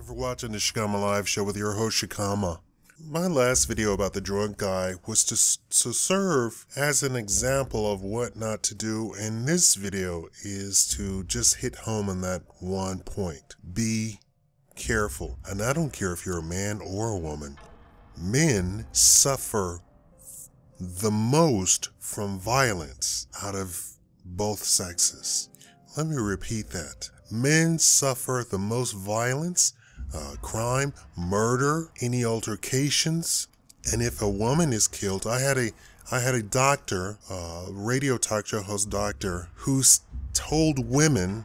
for watching the Shakaama Live Show with your host Shakaama. My last video about the drunk guy was to serve as an example of what not to do, and this video is to just hit home on that one point. Be careful. And I don't care if you're a man or a woman. Men suffer the most from violence out of both sexes. Let me repeat that. Men suffer the most violence, crime, murder, any altercations. And if a woman is killed, I had a doctor, radio talk show host doctor, who told women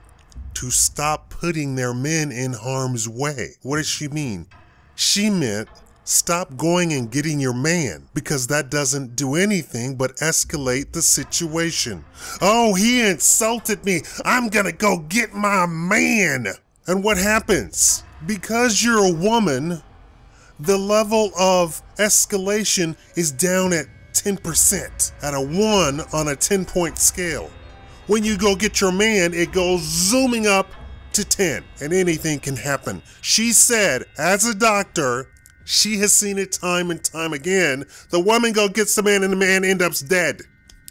to stop putting their men in harm's way. What does she mean? She meant stop going and getting your man, because that doesn't do anything but escalate the situation. Oh, he insulted me. I'm gonna go get my man. And what happens? Because you're a woman, the level of escalation is down at 10%, at a 1 on a 10-point scale. When you go get your man, it goes zooming up to 10, and anything can happen. She said, as a doctor, she has seen it time and time again. The woman go gets the man and the man ends up dead.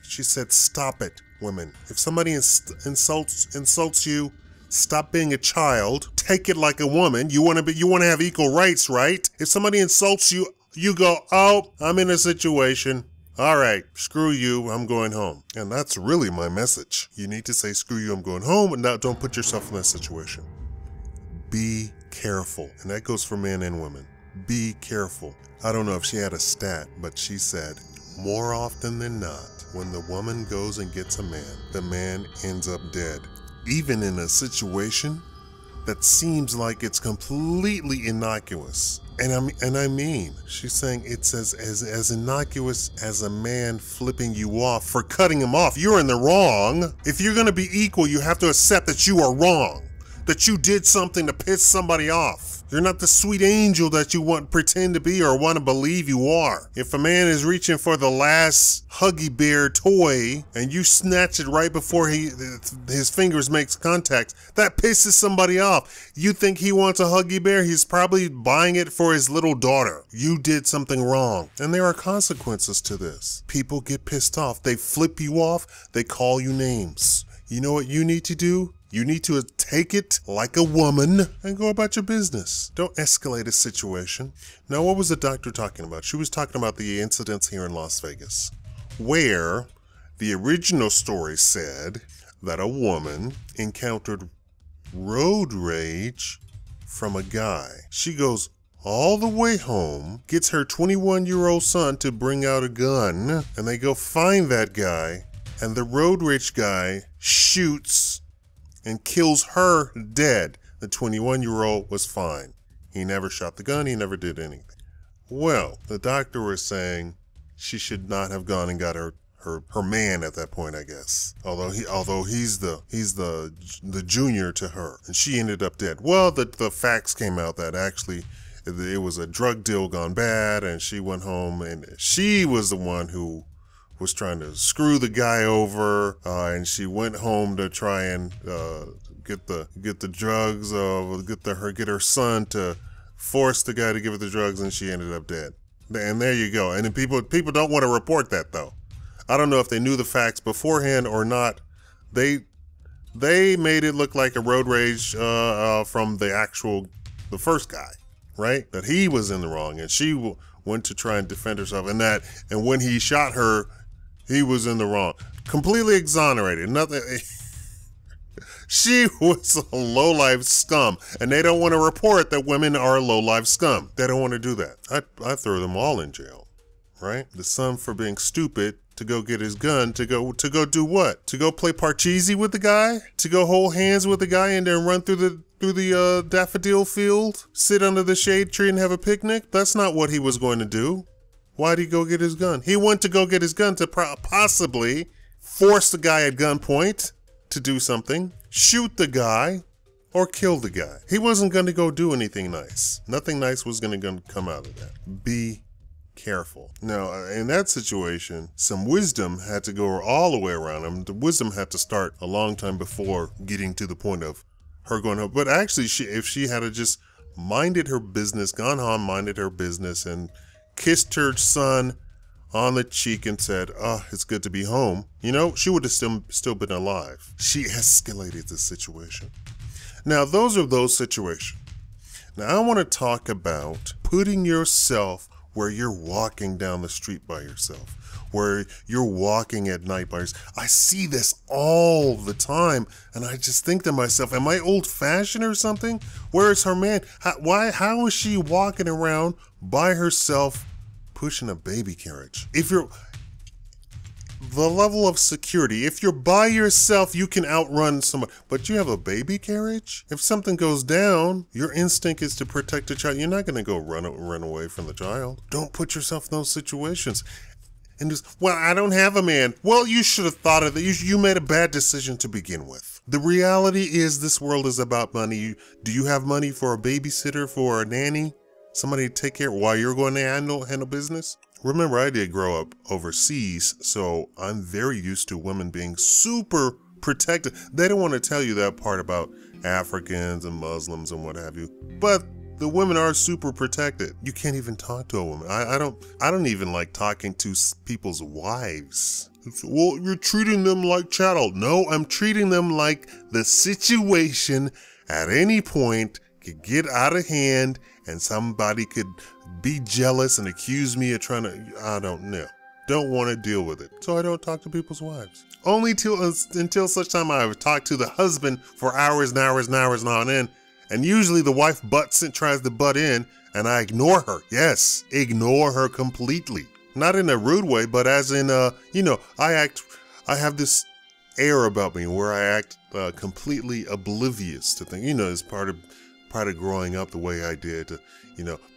She said, stop it, women. If somebody insults you, stop being a child. Take it like a woman. You want to have equal rights, right? If somebody insults you, you go, oh, I'm in a situation. All right, screw you, I'm going home. And that's really my message. You need to say, screw you, I'm going home, and now don't put yourself in that situation. Be careful. And that goes for men and women. Be careful. I don't know if she had a stat, but she said, more often than not, when the woman goes and gets a man, the man ends up dead. Even in a situation that seems like it's completely innocuous. And I mean, she's saying it's as innocuous as a man flipping you off for cutting him off. You're in the wrong. If you're gonna be equal, you have to accept that you are wrong, that you did something to piss somebody off. You're not the sweet angel that you pretend to be or want to believe you are. If a man is reaching for the last Huggy Bear toy and you snatch it right before his fingers makes contact, that pisses somebody off. You think he wants a Huggy Bear? He's probably buying it for his little daughter. You did something wrong. And there are consequences to this. People get pissed off. They flip you off. They call you names. You know what you need to do? You need to take it like a woman and go about your business. Don't escalate a situation. Now, what was the doctor talking about? She was talking about the incidents here in Las Vegas, where the original story said that a woman encountered road rage from a guy. She goes all the way home, gets her 21-year-old son to bring out a gun, and they go find that guy, and the road rage guy shoots and kills her dead. The 21-year-old was fine. He never shot the gun. He never did anything. Well, the doctor was saying she should not have gone and got her man at that point, I guess. Although he's the junior to her, and she ended up dead. Well, the facts came out that actually it was a drug deal gone bad, and she went home, and she was the one who was trying to screw the guy over, and she went home to try and get the drugs, get her son to force the guy to give her the drugs, and she ended up dead. And there you go. And then people don't want to report that, though. I don't know if they knew the facts beforehand or not. They made it look like a road rage from the first guy, right? That he was in the wrong, and she went to try and defend herself, and when he shot her, he was in the wrong. Completely exonerated. Nothing. She was a low-life scum, and they don't want to report that women are low-life scum. They don't want to do that. I throw them all in jail, right? The son for being stupid to go get his gun, to go do what? To go play parcheesi with the guy? To go hold hands with the guy and then run through the daffodil field? Sit under the shade tree and have a picnic? That's not what he was going to do. Why'd he go get his gun? He went to go get his gun to possibly force the guy at gunpoint to do something, shoot the guy, or kill the guy. He wasn't going to go do anything nice. Nothing nice was going to come out of that. Be careful. Now, in that situation, some wisdom had to go all the way around him. The wisdom had to start a long time before getting to the point of her going home. But actually, if she had to just minded her business, gone home, minded her business, and kissed her son on the cheek and said, "Oh, it's good to be home," she would have still been alive. She escalated the situation. Now, those are those situations. Now, I want to talk about putting yourself where you're walking down the street by yourself, where you're walking at night by yourself. I see this all the time, and I just think to myself, am I old-fashioned or something? Where is her man? How is she walking around by herself pushing a baby carriage? The level of security, if you're by yourself, you can outrun somebody, but you have a baby carriage? If something goes down, your instinct is to protect the child. You're not going to go run away from the child. Don't put yourself in those situations. And just, well, I don't have a man. Well, you should have thought of that. You made a bad decision to begin with. The reality is this world is about money. Do you have money for a babysitter, for a nanny? Somebody to take care while you're going to handle business? Remember, I did grow up overseas, so I'm very used to women being super protected. They don't want to tell you that part about Africans and Muslims and what have you, but the women are super protected. You can't even talk to a woman. I don't even like talking to people's wives. Well, you're treating them like chattel. No, I'm treating them like the situation at any point could get out of hand and somebody could be jealous and accuse me of I don't know. Don't want to deal with it. So I don't talk to people's wives. Only until such time I've talked to the husband for hours and hours and hours on end. And usually the wife tries to butt in and I ignore her. Yes, ignore her completely. Not in a rude way, but as in, I have this air about me where I act completely oblivious to things. As part of growing up the way I did,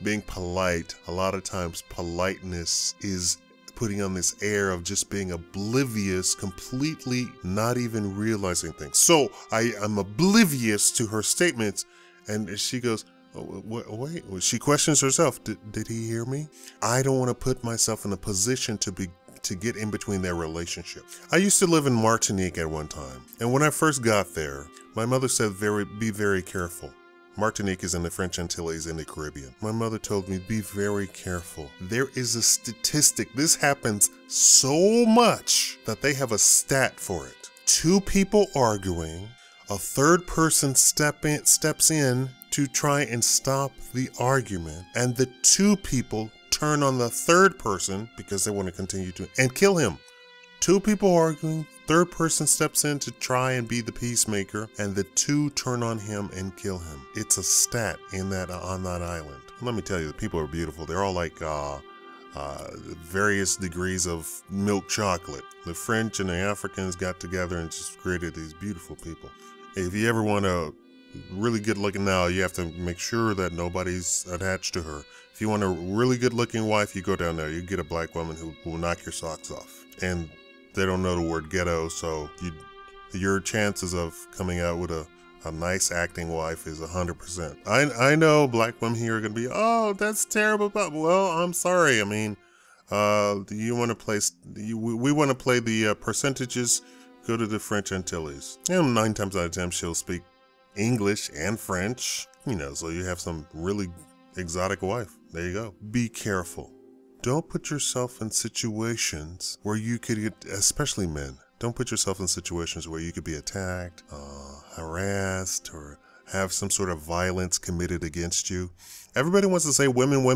being polite. A lot of times politeness is putting on this air of just being oblivious, completely not even realizing things. So I am oblivious to her statements, and she goes, oh, wait, she questions herself. Did he hear me? I don't want to put myself in a position to get in between their relationship. I used to live in Martinique at one time, and when I first got there, my mother said, be very careful. Martinique is in the French Antilles in the Caribbean. My mother told me, be very careful. There is a statistic. This happens so much that they have a stat for it. Two people arguing, a third person steps in to try and stop the argument, and the two people turn on the third person because they want to continue and kill him. Two people arguing, third person steps in to try and be the peacemaker, and the two turn on him and kill him. It's a stat on that island. Let me tell you, the people are beautiful. They're all like various degrees of milk chocolate. The French and the Africans got together and just created these beautiful people. If you ever want a really good looking now, you have to make sure that nobody's attached to her. If you want a really good looking wife, you go down there. You get a black woman who will knock your socks off. And they don't know the word ghetto, so your chances of coming out with a nice acting wife is 100%. I know black women here are going to be, oh, that's terrible. Well, I'm sorry. I mean, you want to play, we want to play the percentages, go to the French Antilles. And 9 times out of 10, she'll speak English and French, so you have some really exotic wife. There you go. Be careful. Don't put yourself in situations where you could get, especially men, don't put yourself in situations where you could be attacked, harassed, or have some sort of violence committed against you. Everybody wants to say women. Oh,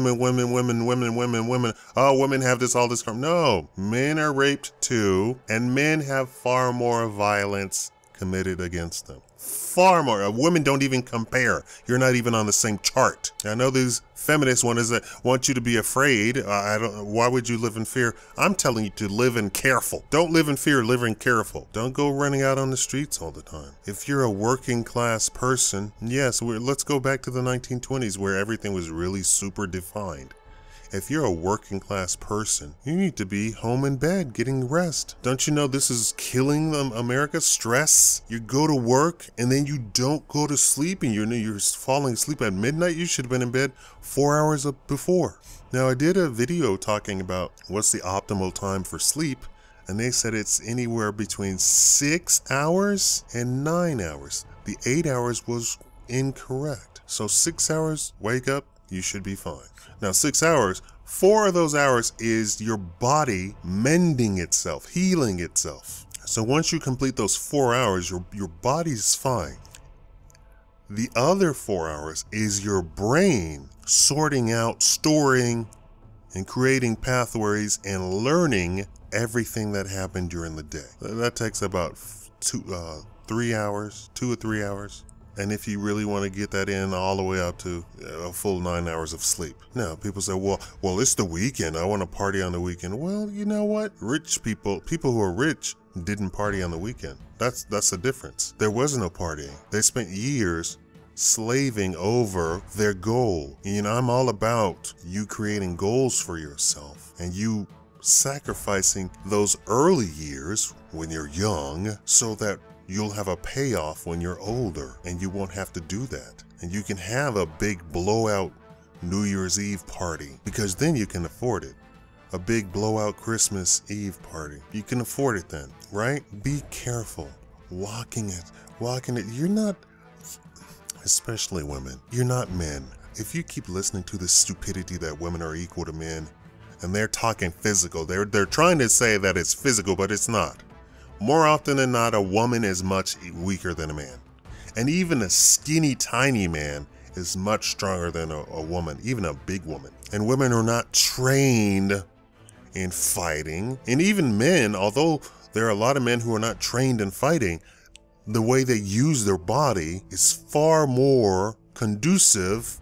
women have all this crime. No, men are raped too, and men have far more violence committed against them. Far more. Women don't even compare. You're not even on the same chart. I know these feminist ones that want you to be afraid. Why would you live in fear? I'm telling you to live in careful. Don't live in fear, live in careful. Don't go running out on the streets all the time. If you're a working class person, yes, let's go back to the 1920s where everything was really super defined. If you're a working class person, you need to be home in bed getting rest. Don't you know this is killing America? Stress. You go to work and then you don't go to sleep and you're falling asleep at midnight. You should have been in bed 4 hours before. Now, I did a video talking about what's the optimal time for sleep, and they said it's anywhere between 6 hours and 9 hours. The 8 hours was incorrect. So 6 hours, wake up, you should be fine. Now 6 hours, 4 of those hours is your body mending itself, healing itself. So once you complete those 4 hours, your body's fine. The other 4 hours is your brain sorting out, storing, and creating pathways and learning everything that happened during the day. That takes about 2 or 3 hours. And if you really want to get that in all the way up to a full 9 hours of sleep. Now, people say, well, it's the weekend. I want to party on the weekend. Well, you know what? Rich people who are rich didn't party on the weekend. That's the difference. There was no partying. They spent years slaving over their goal. You know, I'm all about you creating goals for yourself and you sacrificing those early years when you're young so that you'll have a payoff when you're older and you won't have to do that. And you can have a big blowout New Year's Eve party because then you can afford it. A big blowout Christmas Eve party. You can afford it then, right? Be careful. Walking it. You're not, especially women, you're not men. If you keep listening to the stupidity that women are equal to men, and they're talking physical, they're trying to say that it's physical, but it's not. More often than not, a woman is much weaker than a man. And even a skinny, tiny man is much stronger than a woman, even a big woman. And women are not trained in fighting. And even men, although there are a lot of men who are not trained in fighting, the way they use their body is far more conducive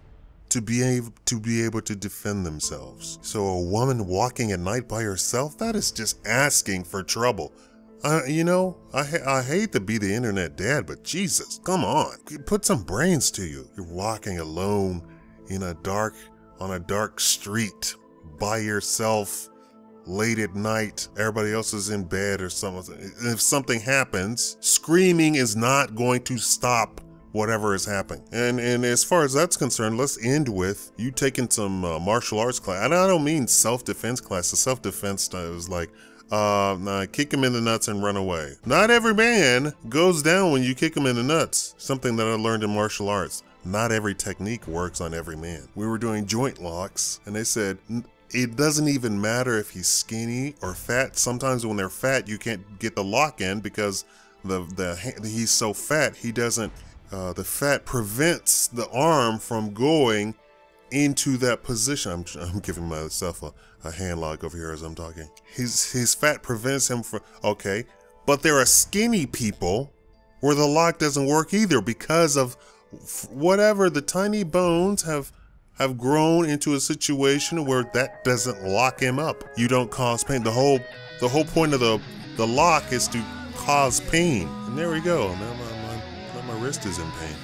to be able to defend themselves. So a woman walking at night by herself, that is just asking for trouble. You know, I hate to be the internet dad, but Jesus, come on, put some brains to you. You're walking alone on a dark street by yourself late at night. Everybody else is in bed or something. If something happens, screaming is not going to stop whatever is happening. And as far as that's concerned, let's end with you taking some martial arts class. And I don't mean self-defense class. The self-defense is like, kick him in the nuts and run away. Not every man goes down when you kick him in the nuts. Something that I learned in martial arts. Not every technique works on every man. We were doing joint locks and they said, it doesn't even matter if he's skinny or fat. Sometimes when they're fat, you can't get the lock in because he's so fat, he doesn't, the fat prevents the arm from going into that position. I'm giving myself a hand lock over here as I'm talking. His fat prevents him from, okay, but there are skinny people where the lock doesn't work either because of whatever, the tiny bones have grown into a situation where that doesn't lock him up. You don't cause pain. The whole point of the lock is to cause pain. And there we go. Now my wrist is in pain.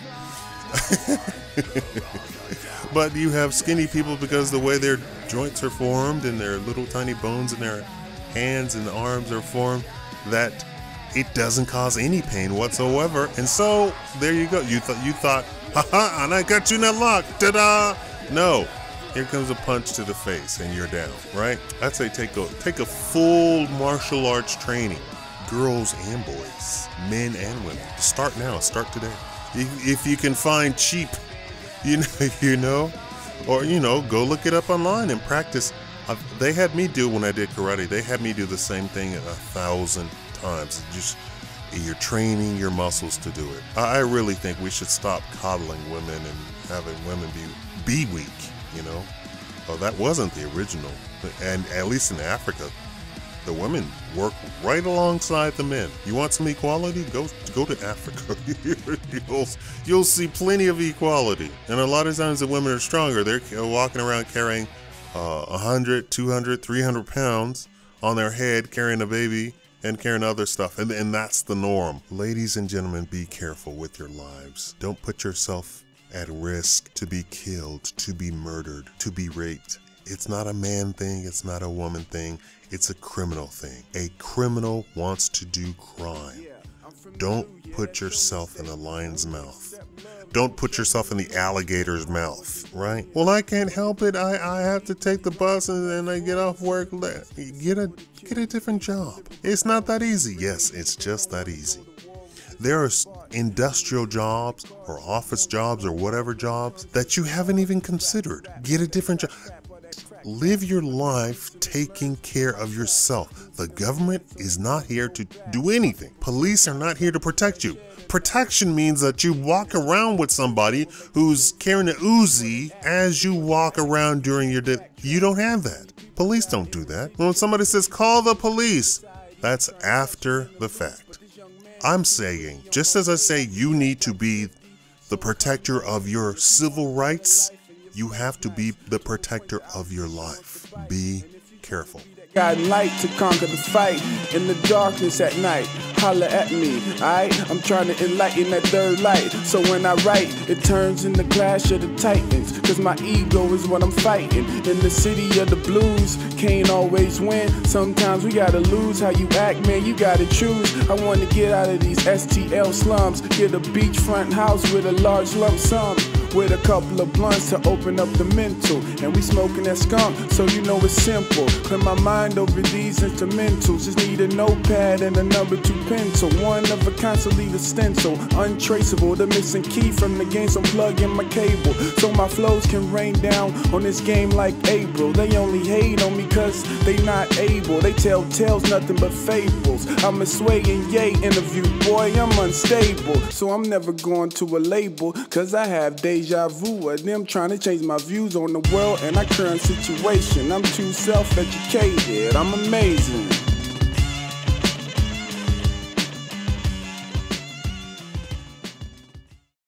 But you have skinny people because the way their joints are formed and their little tiny bones in their hands and arms are formed, that it doesn't cause any pain whatsoever. And so there you go. You thought, haha, and I got you in that lock. Ta-da! No. Here comes a punch to the face and you're down, right? I'd say take a full martial arts training. Girls and boys, men and women. Start now, start today. If you can find cheap, you know, or, go look it up online and practice. They had me do, when I did karate, they had me do the same thing 1,000 times. You're training your muscles to do it. I really think we should stop coddling women and having women be weak, Well, that wasn't the original. And at least in Africa, the women work right alongside the men. You want some equality? Go to Africa. You'll see plenty of equality. And a lot of times the women are stronger. They're walking around carrying 100, 200, 300 pounds on their head, carrying a baby and carrying other stuff. And that's the norm. Ladies and gentlemen, be careful with your lives. Don't put yourself at risk to be killed, to be murdered, to be raped. It's not a man thing. It's not a woman thing. It's a criminal thing. A criminal wants to do crime. Don't put yourself in a lion's mouth. Don't put yourself in the alligator's mouth, right? Well, I can't help it. I have to take the bus and then I get off work. Get a different job. It's not that easy. Yes, it's just that easy. There are industrial jobs or office jobs or whatever jobs that you haven't even considered. Get a different job. Live your life taking care of yourself. The government is not here to do anything. Police are not here to protect you. Protection means that you walk around with somebody who's carrying an Uzi as you walk around during your day. You don't have that. Police don't do that. When somebody says, call the police, that's after the fact. I'm saying, just as I say you need to be the protector of your civil rights, you have to be the protector of your life. Be careful. Got light to conquer the fight in the darkness at night. Holla at me, alright? I'm trying to enlighten that third light. So when I write, it turns into Clash of the Titans. Cause my ego is what I'm fighting. In the city of the blues, can't always win. Sometimes we gotta lose. How you act, man, you gotta choose. I wanna get out of these STL slums. Get a beachfront house with a large lump sum. With a couple of blunts to open up the mental. And we smoking that skunk, so you know it's simple. Clear my mind over these instrumentals. Just need a notepad and a number 2 pencil. One of a kind, so leave a stencil. Untraceable, the missing key from the game, so plug in my cable. So my flows can rain down on this game like April. They only hate on me cause they not able. They tell tales, nothing but fables. I'm a Sway and Ye interview, boy, I'm unstable. So I'm never going to a label, cause I have deja vu of them trying to change my views on the world and our current situation. I'm too self-educated, I'm amazing.